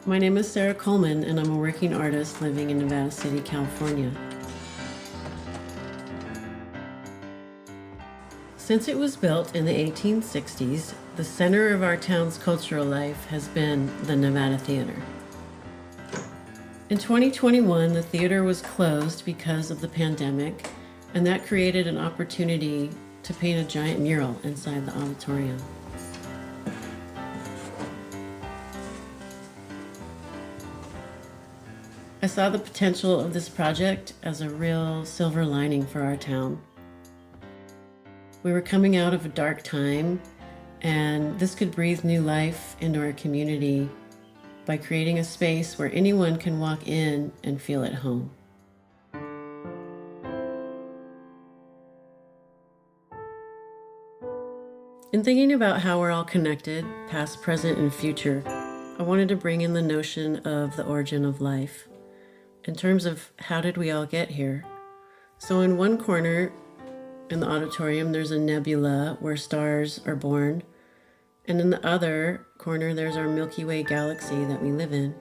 My name is Sarah Coleman, and I'm a working artist living in Nevada City, California. Since it was built in the 1860s, the center of our town's cultural life has been the Nevada Theater. In 2021, the theater was closed because of the pandemic, and that created an opportunity to paint a giant mural inside the auditorium. I saw the potential of this project as a real silver lining for our town. We were coming out of a dark time, and this could breathe new life into our community by creating a space where anyone can walk in and feel at home. In thinking about how we're all connected, past, present, and future, I wanted to bring in the notion of the origin of life, in terms of how did we all get here. So in one corner in the auditorium, there's a nebula where stars are born, and in the other corner, there's our Milky Way galaxy that we live in.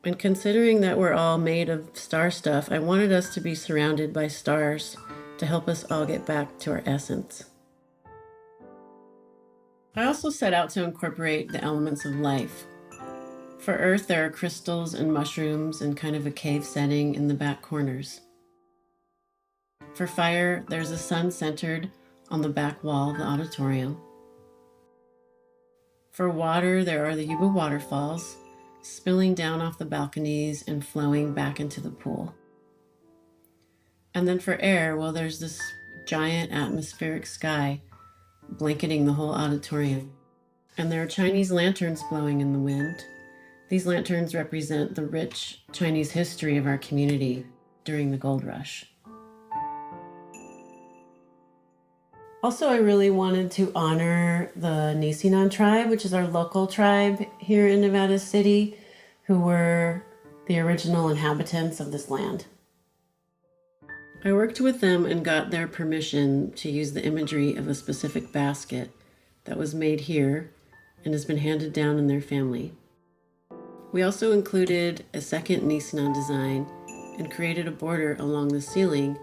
And considering that we're all made of star stuff, I wanted us to be surrounded by stars to help us all get back to our essence. I also set out to incorporate the elements of life. For Earth, there are crystals and mushrooms and kind of a cave setting in the back corners. For fire, there's a sun centered on the back wall of the auditorium. For water, there are the Yuba waterfalls spilling down off the balconies and flowing back into the pool. And then for air, well, there's this giant atmospheric sky blanketing the whole auditorium. And there are Chinese lanterns blowing in the wind. These lanterns represent the rich Chinese history of our community during the gold rush. Also, I really wanted to honor the Nisinan tribe, which is our local tribe here in Nevada City, who were the original inhabitants of this land. I worked with them and got their permission to use the imagery of a specific basket that was made here and has been handed down in their family. We also included a second Nisinan design and created a border along the ceiling,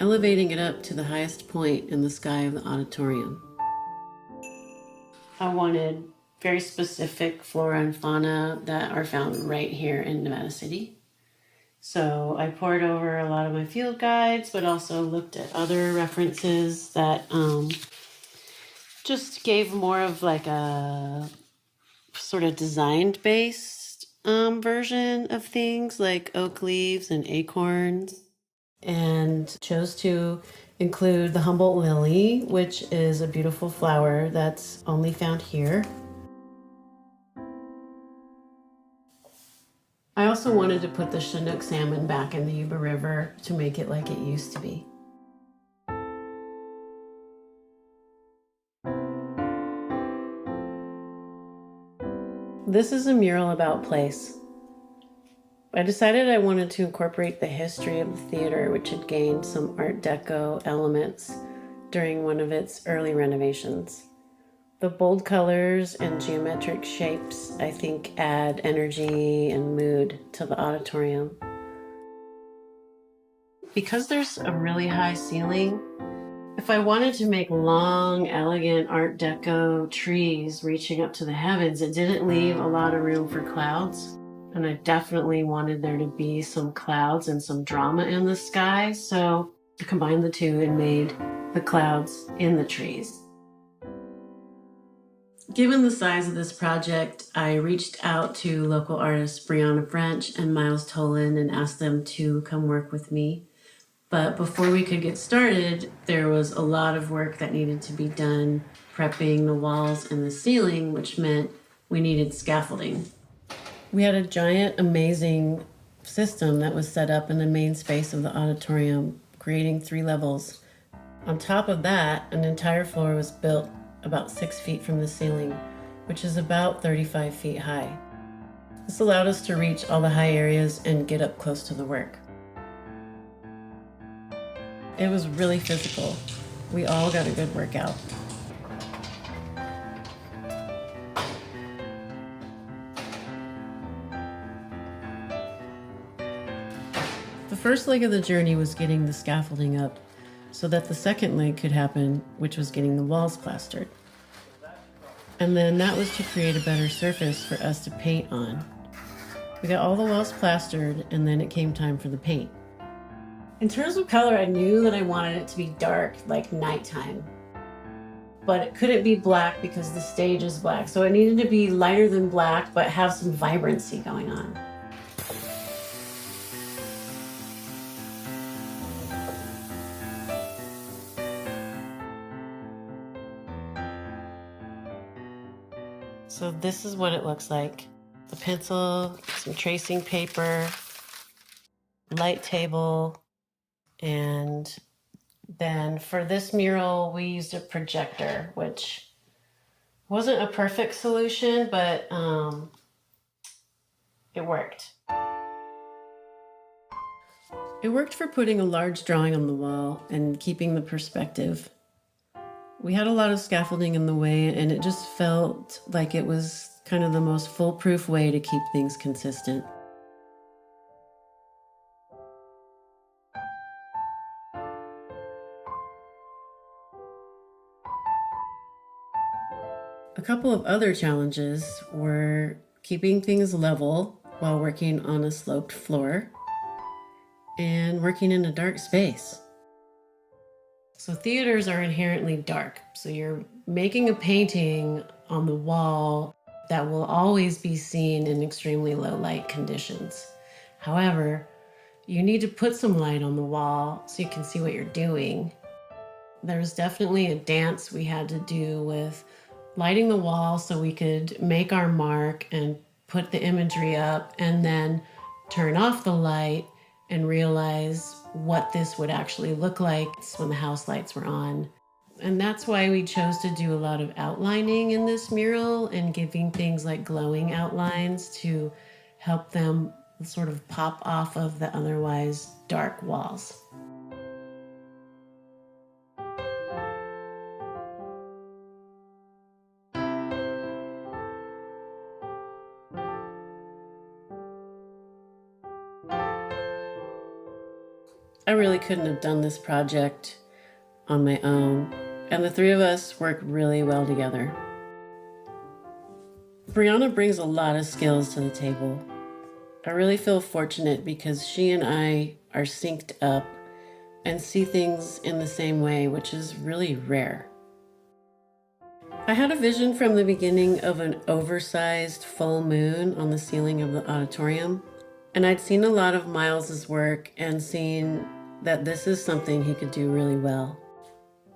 elevating it up to the highest point in the sky of the auditorium. I wanted very specific flora and fauna that are found right here in Nevada City. So I pored over a lot of my field guides, but also looked at other references that just gave more of like a sort of designed-based version of things like oak leaves and acorns, and chose to include the Humboldt lily, which is a beautiful flower that's only found here. I also wanted to put the Chinook salmon back in the Yuba River to make it like it used to be. This is a mural about place. I decided I wanted to incorporate the history of the theater, which had gained some Art Deco elements during one of its early renovations. The bold colors and geometric shapes, I think, add energy and mood to the auditorium. Because there's a really high ceiling, if I wanted to make long, elegant Art Deco trees reaching up to the heavens, it didn't leave a lot of room for clouds. And I definitely wanted there to be some clouds and some drama in the sky, so I combined the two and made the clouds in the trees. Given the size of this project, I reached out to local artists Brianna French and Miles Tolan and asked them to come work with me. But before we could get started, there was a lot of work that needed to be done, prepping the walls and the ceiling, which meant we needed scaffolding. We had a giant, amazing system that was set up in the main space of the auditorium, creating 3 levels. On top of that, an entire floor was built about 6 feet from the ceiling, which is about 35 feet high. This allowed us to reach all the high areas and get up close to the work. It was really physical. We all got a good workout. The first leg of the journey was getting the scaffolding up so that the second leg could happen, which was getting the walls plastered. And then that was to create a better surface for us to paint on. We got all the walls plastered, and then it came time for the paint. In terms of color, I knew that I wanted it to be dark, like nighttime. But it couldn't be black because the stage is black. So it needed to be lighter than black, but have some vibrancy going on. So this is what it looks like. The pencil, some tracing paper, light table, and then for this mural, we used a projector, which wasn't a perfect solution, but it worked. It worked for putting a large drawing on the wall and keeping the perspective. We had a lot of scaffolding in the way, and it just felt like it was kind of the most foolproof way to keep things consistent. A couple of other challenges were keeping things level while working on a sloped floor and working in a dark space. So theaters are inherently dark. So you're making a painting on the wall that will always be seen in extremely low light conditions. However, you need to put some light on the wall so you can see what you're doing. There's definitely a dance we had to do with lighting the wall so we could make our mark and put the imagery up, and then turn off the light and realize what this would actually look like when the house lights were on. And that's why we chose to do a lot of outlining in this mural and giving things like glowing outlines to help them sort of pop off of the otherwise dark walls. I really couldn't have done this project on my own, and the three of us work really well together. Brianna brings a lot of skills to the table. I really feel fortunate because she and I are synced up and see things in the same way, which is really rare. I had a vision from the beginning of an oversized full moon on the ceiling of the auditorium, and I'd seen a lot of Miles's work and seen that this is something he could do really well.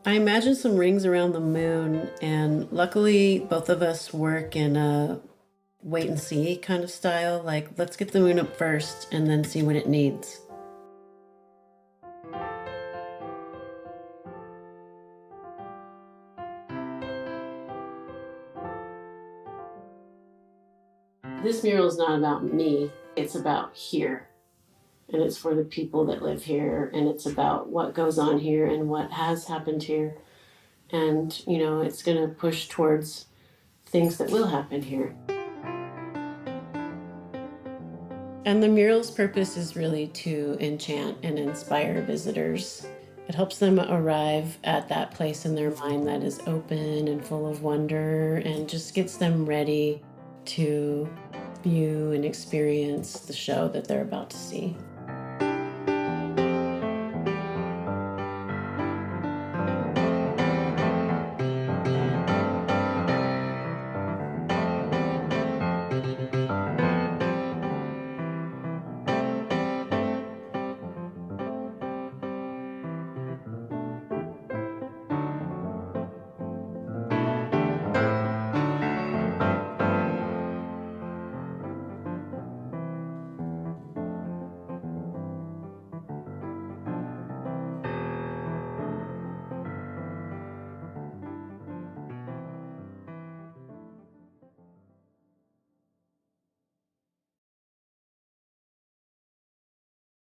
I imagined some rings around the moon, and luckily both of us work in a wait and see kind of style, like let's get the moon up first and then see what it needs. This mural is not about me, it's about here. And it's for the people that live here, and it's about what goes on here and what has happened here. And, you know, it's going to push towards things that will happen here. And the mural's purpose is really to enchant and inspire visitors. It helps them arrive at that place in their mind that is open and full of wonder, and just gets them ready to view and experience the show that they're about to see.